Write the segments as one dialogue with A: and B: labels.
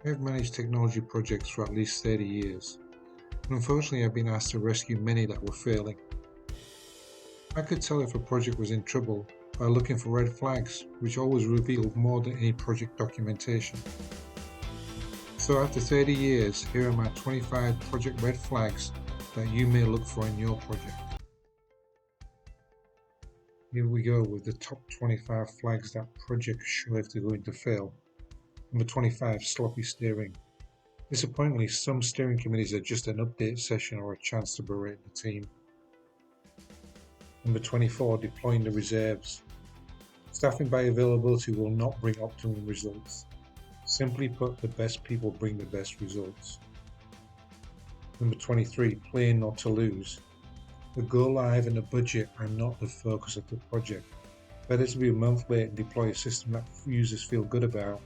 A: I've managed technology projects for at least 30 years, and unfortunately I've been asked to rescue many that were failing. I could tell if a project was in trouble by looking for red flags, which always revealed more than any project documentation. So after 30 years, here are my 25 project red flags that you may look for in your project. Here we go with the top 25 flags that projects show if they're going to fail. Number 25, sloppy steering. Disappointingly, some steering committees are just an update session or a chance to berate the team. Number 24, deploying the reserves. Staffing by availability will not bring optimum results. Simply put, the best people bring the best results. Number 23, playing not to lose. The go live and the budget are not the focus of the project. Better to be a month late and deploy a system that users feel good about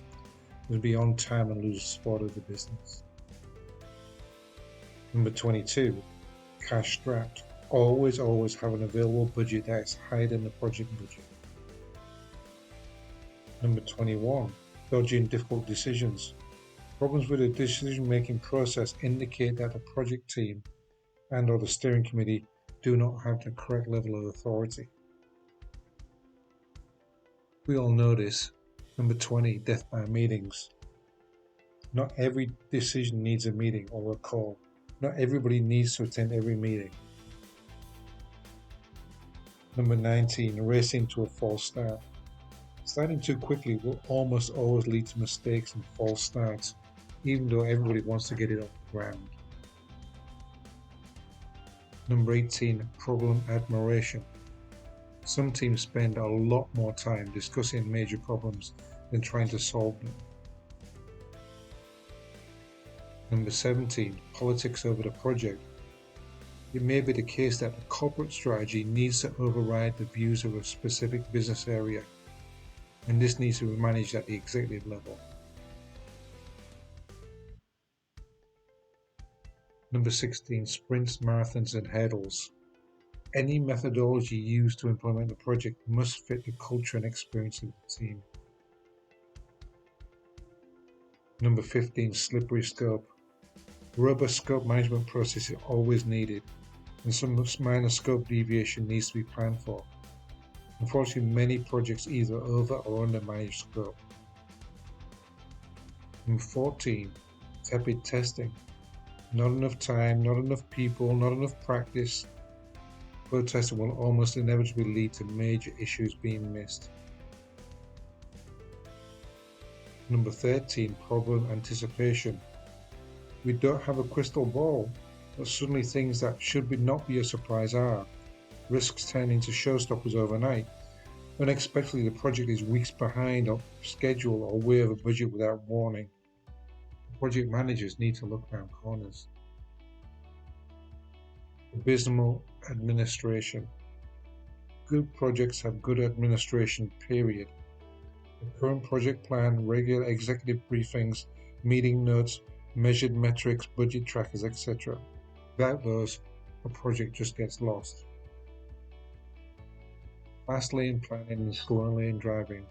A: than be on time and lose the support of the business. Number 22, cash strapped. Always have an available budget that is higher than the project budget. Number 21, dodging difficult decisions. Problems with the decision-making process indicate that the project team and or the steering committee do not have the correct level of authority. We all know this. Number 20, death by meetings. Not every decision needs a meeting or a call. Not everybody needs to attend every meeting. Number 19, racing to a false start. Starting too quickly will almost always lead to mistakes and false starts, even though everybody wants to get it off the ground. Number 18, problem admiration. Some teams spend a lot more time discussing major problems than trying to solve them. Number 17, politics over the project. It may be the case that the corporate strategy needs to override the views of a specific business area, and this needs to be managed at the executive level. Number 16, sprints, marathons, and hurdles. Any methodology used to implement the project must fit the culture and experience of the team. Number 15, slippery scope. Robust scope management process is always needed, and some minor scope deviation needs to be planned for. Unfortunately, many projects either over or under manage scope. Number 14, tepid testing. Not enough time, not enough people, not enough practice. Poor testing will almost inevitably lead to major issues being missed. Number 13, problem anticipation. We don't have a crystal ball, but suddenly things that should not be a surprise are. Risks turn into showstoppers overnight. Unexpectedly, the project is weeks behind on schedule or way over budget without warning. Project managers need to look around corners. Abysmal Administration. Good projects have good administration, period. The current project plan, regular executive briefings, meeting notes, measured metrics, budget trackers, etc. Without those, a project just gets lost. Fast lane planning and slow lane driving.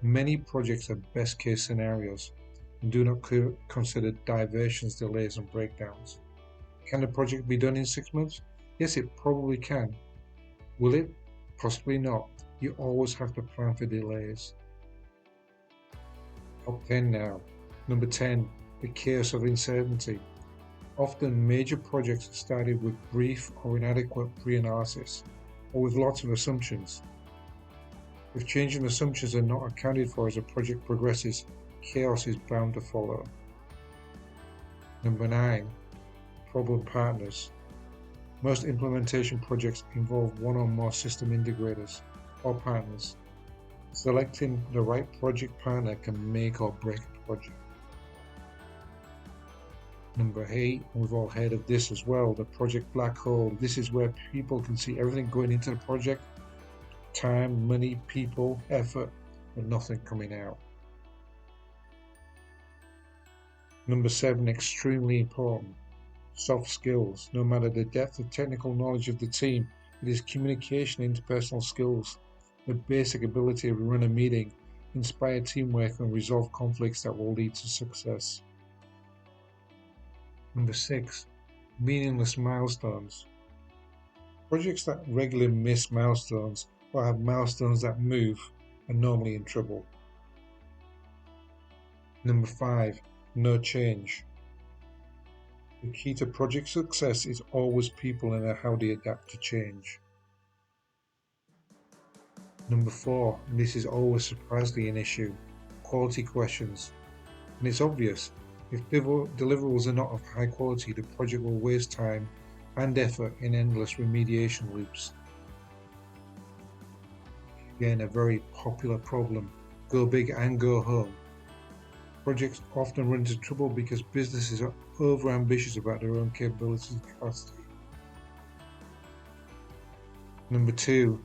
A: Many projects are best case scenarios and do not consider diversions, delays, and breakdowns. Can the project be done in 6 months? Yes, it probably can. Will it? Possibly not. You always have to plan for delays. Top 10 now. Number 10, the chaos of uncertainty. Often major projects are started with brief or inadequate pre-analysis, or with lots of assumptions. If changing assumptions are not accounted for as a project progresses, chaos is bound to follow. Number 9, problem partners. Most implementation projects involve one or more system integrators or partners. Selecting the right project partner can make or break a project. Number 8, we've all heard of this as well, the project black hole. This is where people can see everything going into the project, time, money, people, effort, but nothing coming out. Number 7, extremely important, soft skills. No matter the depth of technical knowledge of the team, it is communication and interpersonal skills, the basic ability to run a meeting, inspire teamwork, and resolve conflicts that will lead to success. Number 6. Meaningless milestones. Projects that regularly miss milestones or have milestones that move are normally in trouble. Number 5. No change. The key to project success is always people and how they adapt to change. Number 4, and this is always surprisingly an issue, quality questions. And it's obvious, if deliverables are not of high quality, the project will waste time and effort in endless remediation loops. Again, a very popular problem. Go big and go home. Projects often run into trouble because businesses are over-ambitious about their own capabilities and capacity. Number 2,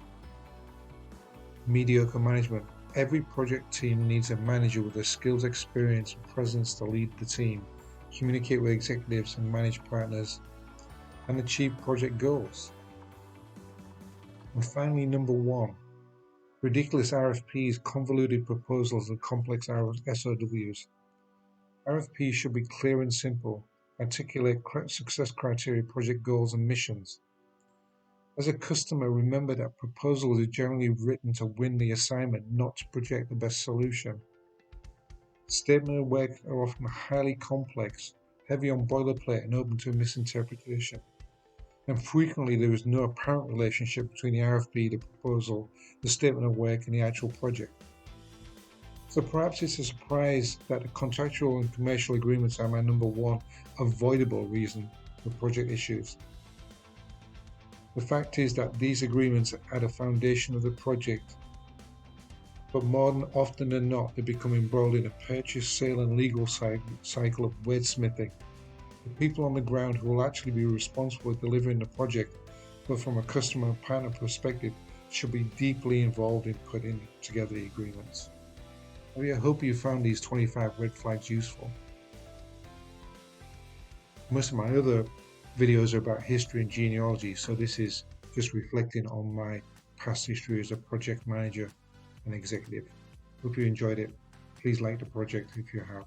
A: mediocre management. Every project team needs a manager with the skills, experience, and presence to lead the team, communicate with executives and manage partners, and achieve project goals. And finally, number 1, ridiculous RFPs, convoluted proposals, and complex SOWs. RFPs should be clear and simple, articulate success criteria, project goals, and missions. As a customer, remember that proposals are generally written to win the assignment, not to project the best solution. Statement of work are often highly complex, heavy on boilerplate, and open to misinterpretation. And frequently there is no apparent relationship between the RFP, the proposal, the statement of work, and the actual project. So perhaps it's a surprise that the contractual and commercial agreements are my number 1 avoidable reason for project issues. The fact is that these agreements are the foundation of the project, but more often than not they become embroiled in a purchase, sale and legal cycle of wordsmithing. The people on the ground who will actually be responsible for delivering the project, but from a customer and partner perspective, should be deeply involved in putting together the agreements. I hope you found these 25 red flags useful. Most of my other videos are about history and genealogy, so this is just reflecting on my past history as a project manager and executive. Hope you enjoyed it. Please like the project if you have.